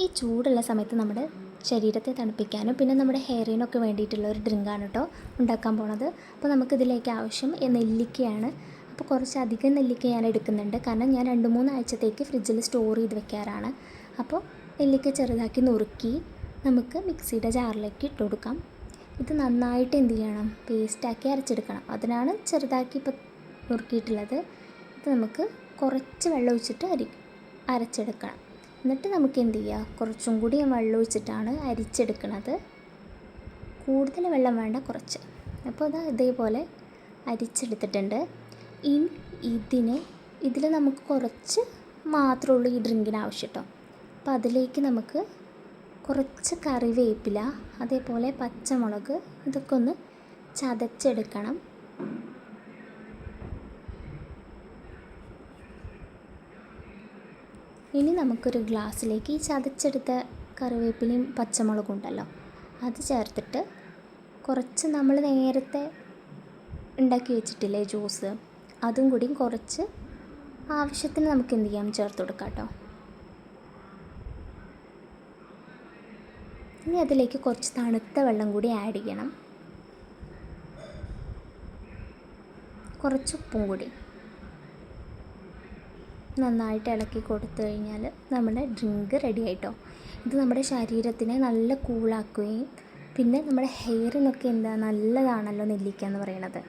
ഈ ചൂടുള്ള സമയത്ത് നമ്മുടെ ശരീരത്തെ തണുപ്പിക്കാനും പിന്നെ നമ്മുടെ ഹെയറിനൊക്കെ വേണ്ടിയിട്ടുള്ള ഒരു ഡ്രിങ്കാണ് കേട്ടോ ഉണ്ടാക്കാൻ പോണത്. അപ്പോൾ നമുക്കിതിലേക്ക് ആവശ്യം നെല്ലിക്കയാണ്. അപ്പോൾ കുറച്ചധികം നെല്ലിക്ക ഞാൻ എടുക്കുന്നുണ്ട്, കാരണം ഞാൻ 2-3 ആഴ്ചത്തേക്ക് ഫ്രിഡ്ജിൽ സ്റ്റോർ ചെയ്ത് വെക്കാറാണ്. അപ്പോൾ നെല്ലിക്ക ചെറുതാക്കി നുറുക്കി നമുക്ക് മിക്സിയുടെ ജാറിലേക്ക് ഇട്ട് കൊടുക്കാം. ഇത് നന്നായിട്ട് എന്ത് ചെയ്യണം, പേസ്റ്റാക്കി അരച്ചെടുക്കണം. അതിനാണ് ചെറുതാക്കി ഇപ്പോൾ നുറുക്കിയിട്ടുള്ളത്. ഇത് നമുക്ക് കുറച്ച് വെള്ളം ഒഴിച്ചിട്ട് അരച്ചെടുക്കണം. എന്നിട്ട് നമുക്ക് എന്ത് ചെയ്യുക, കുറച്ചും കൂടി വെള്ളം ഒഴിച്ചിട്ടാണ് അരിച്ചെടുക്കുന്നത്. കൂടുതൽ വെള്ളം വേണ്ട, കുറച്ച്. അപ്പോൾ ഇതേപോലെ അരിച്ചെടുത്തിട്ടുണ്ട്. ഇനി ഇതിൽ നമുക്ക് കുറച്ച് മാത്രമേ ഉള്ളൂ ഈ ഡ്രിങ്കിന് ആവശ്യം കേട്ടോ. അപ്പോൾ അതിലേക്ക് നമുക്ക് കുറച്ച് കറിവേപ്പില, അതേപോലെ പച്ചമുളക്, ഇതൊക്കെ ഒന്ന് ചതച്ചെടുക്കണം. ഇനി നമുക്കൊരു ഗ്ലാസ്സിലേക്ക് ഈ ചതച്ചെടുത്ത കറിവേപ്പിലയും പച്ചമുളകും ഉണ്ടല്ലോ, അത് ചേർത്തിട്ട് കുറച്ച് നമ്മൾ നേരത്തെ ഉണ്ടാക്കി വെച്ചിട്ടില്ലേ ജ്യൂസ്, അതും കൂടി കുറച്ച് ആവശ്യത്തിന് നമുക്ക് എന്ത് ചെയ്യാം, ചേർത്ത് കൊടുക്കാം കേട്ടോ. ഇനി അതിലേക്ക് കുറച്ച് തണുത്ത വെള്ളം കൂടി ആഡ് ചെയ്യണം, കുറച്ച് ഉപ്പും കൂടി. നന്നായിട്ട് ഇളക്കി കൊടുത്തു കഴിഞ്ഞാൽ നമ്മുടെ ഡ്രിങ്ക് റെഡി ആയിട്ടോ. ഇത് നമ്മുടെ ശരീരത്തിനെ നല്ല കൂളാക്കുകയും പിന്നെ നമ്മുടെ ഹെയറിനൊക്കെ നല്ലതാണല്ലോ നെല്ലിക്ക എന്ന് പറയുന്നത്.